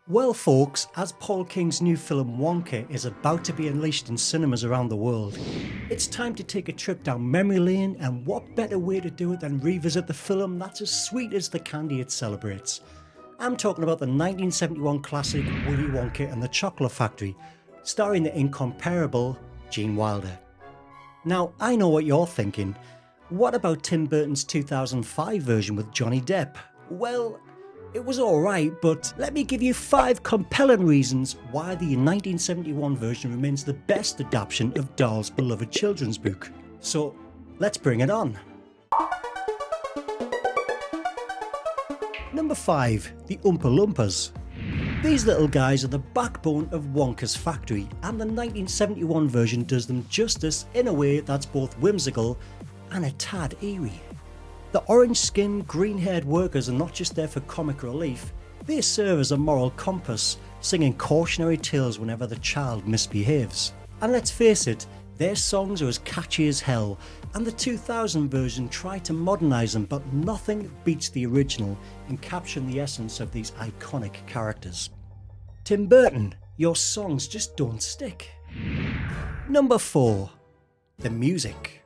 Well folks, as Paul King's new film Wonka is about to be unleashed in cinemas around the world, it's time to take a trip down memory lane, and what better way to do it than revisit the film that's as sweet as the candy it celebrates. I'm talking about the 1971 classic Willy Wonka and the Chocolate Factory, starring the incomparable Gene Wilder. Now, I know what you're thinking. What about Tim Burton's 2005 version with Johnny Depp? Well, it was alright, but let me give you 5 compelling reasons why the 1971 version remains the best adaptation of Dahl's beloved children's book. So, let's bring it on. Number 5. The Oompa Loompas. These little guys are the backbone of Wonka's factory, and the 1971 version does them justice in a way that's both whimsical and a tad eerie. The orange-skinned, green-haired workers are not just there for comic relief, they serve as a moral compass, singing cautionary tales whenever the child misbehaves. And let's face it, their songs are as catchy as hell, and the 2000 version tried to modernise them, but nothing beats the original in capturing the essence of these iconic characters. Tim Burton, your songs just don't stick. Number 4. The music.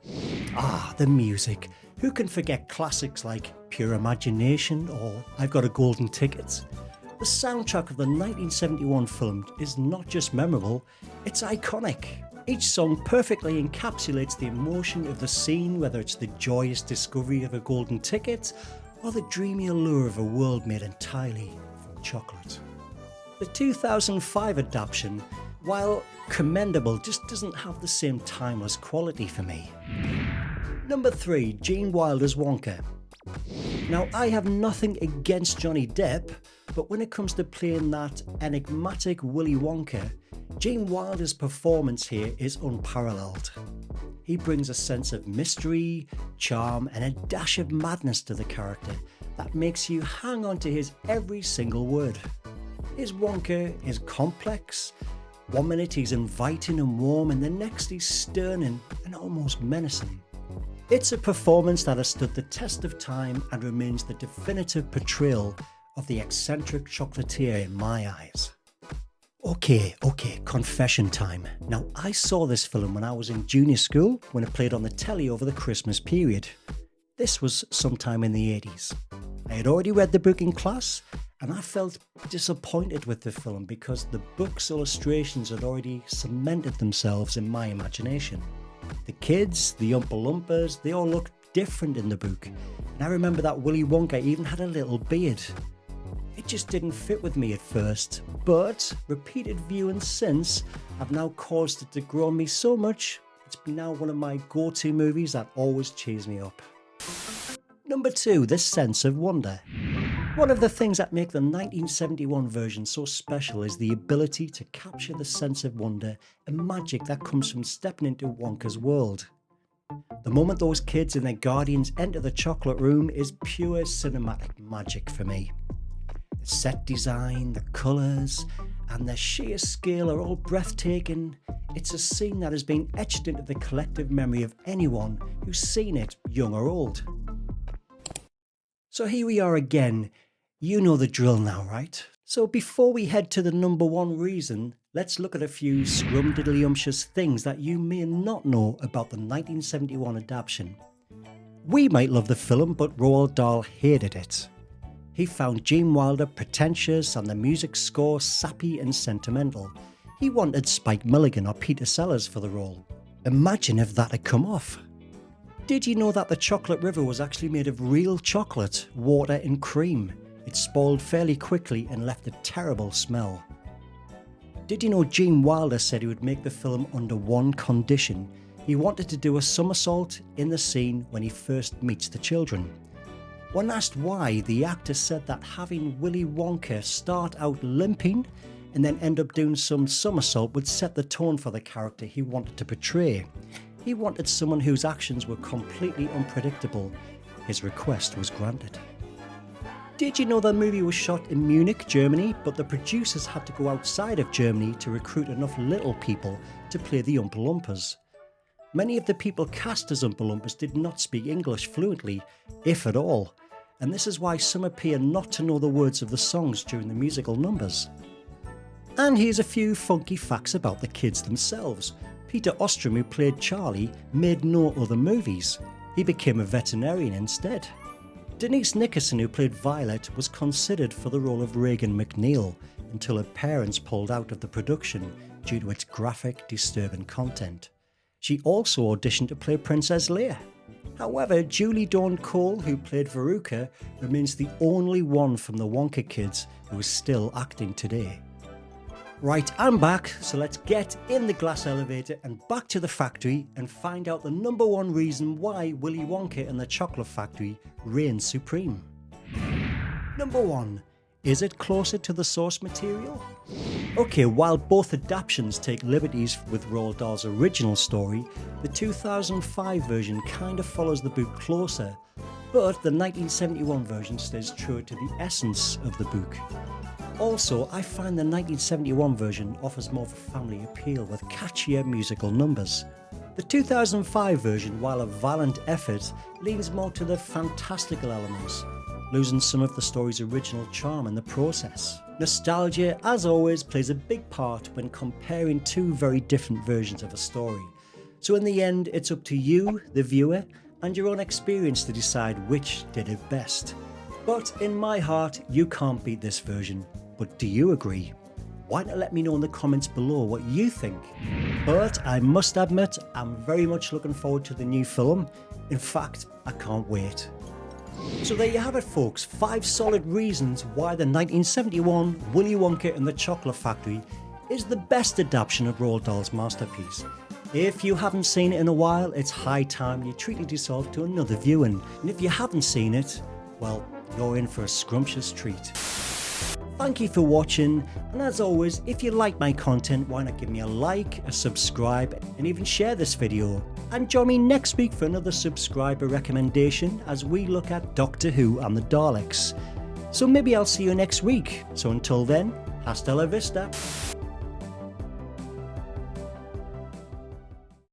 The music. Who can forget classics like Pure Imagination or I've Got a Golden Ticket? The soundtrack of the 1971 film is not just memorable, it's iconic. Each song perfectly encapsulates the emotion of the scene, whether it's the joyous discovery of a golden ticket or the dreamy allure of a world made entirely from chocolate. The 2005 adaptation, while commendable, just doesn't have the same timeless quality for me. Number 3. Gene Wilder's Wonka. Now, I have nothing against Johnny Depp, but when it comes to playing that enigmatic Willy Wonka, Gene Wilder's performance here is unparalleled. He brings a sense of mystery, charm, and a dash of madness to the character that makes you hang on to his every single word. His Wonka is complex. One minute he's inviting and warm, and the next he's stern and almost menacing. It's a performance that has stood the test of time and remains the definitive portrayal of the eccentric chocolatier in my eyes. Okay, confession time. Now, I saw this film when I was in junior school when it played on the telly over the Christmas period. This was sometime in the 80s. I had already read the book in class, and I felt disappointed with the film because the book's illustrations had already cemented themselves in my imagination. The kids, the Oompa Loompas, they all looked different in the book, and I remember that Willy Wonka even had a little beard. It just didn't fit with me at first, but repeated viewings since have now caused it to grow on me so much, it's been now one of my go-to movies that always cheers me up. Number 2, the sense of wonder. One of the things that make the 1971 version so special is the ability to capture the sense of wonder and magic that comes from stepping into Wonka's world. The moment those kids and their guardians enter the chocolate room is pure cinematic magic for me. The set design, the colours, and the sheer scale are all breathtaking. It's a scene that has been etched into the collective memory of anyone who's seen it, young or old. So here we are again. You know the drill now, right? So before we head to the number 1 reason, let's look at a few scrumdiddlyumptious things that you may not know about the 1971 adaptation. We might love the film, but Roald Dahl hated it. He found Gene Wilder pretentious and the music score sappy and sentimental. He wanted Spike Milligan or Peter Sellers for the role. Imagine if that had come off. Did you know that the chocolate river was actually made of real chocolate, water and cream? It spoiled fairly quickly and left a terrible smell. Did you know Gene Wilder said he would make the film under one condition? He wanted to do a somersault in the scene when he first meets the children. When asked why, the actor said that having Willy Wonka start out limping and then end up doing some somersault would set the tone for the character he wanted to portray. He wanted someone whose actions were completely unpredictable. His request was granted. Did you know the movie was shot in Munich, Germany, but the producers had to go outside of Germany to recruit enough little people to play the Oompa Loompas? Many of the people cast as Oompa Loompas did not speak English fluently, if at all, and this is why some appear not to know the words of the songs during the musical numbers. And here's a few funky facts about the kids themselves. Peter Ostrom, who played Charlie, made no other movies. He became a veterinarian instead. Denise Nickerson, who played Violet, was considered for the role of Regan McNeil until her parents pulled out of the production due to its graphic, disturbing content. She also auditioned to play Princess Leia. However, Julie Dawn Cole, who played Veruca, remains the only one from the Wonka kids who is still acting today. Right, I'm back, so let's get in the glass elevator and back to the factory and find out the number one reason why Willy Wonka and the Chocolate Factory reigns supreme. Number 1. Is it closer to the source material? Okay, while both adaptations take liberties with Roald Dahl's original story, the 2005 version kind of follows the book closer, but the 1971 version stays true to the essence of the book. Also, I find the 1971 version offers more of a family appeal with catchier musical numbers. The 2005 version, while a valiant effort, leans more to the fantastical elements, losing some of the story's original charm in the process. Nostalgia, as always, plays a big part when comparing two very different versions of a story. So in the end, it's up to you, the viewer, and your own experience to decide which did it best. But in my heart, you can't beat this version. But do you agree? Why not let me know in the comments below what you think? But I must admit, I'm very much looking forward to the new film. In fact, I can't wait. So there you have it, folks, 5 solid reasons why the 1971 Willy Wonka and the Chocolate Factory is the best adaptation of Roald Dahl's masterpiece. If you haven't seen it in a while, it's high time you treated yourself to another viewing. And if you haven't seen it, well, you're in for a scrumptious treat. Thank you for watching, and as always, if you like my content, why not give me a like, a subscribe, and even share this video. And join me next week for another subscriber recommendation as we look at Doctor Who and the Daleks. So maybe I'll see you next week. So until then, hasta la vista.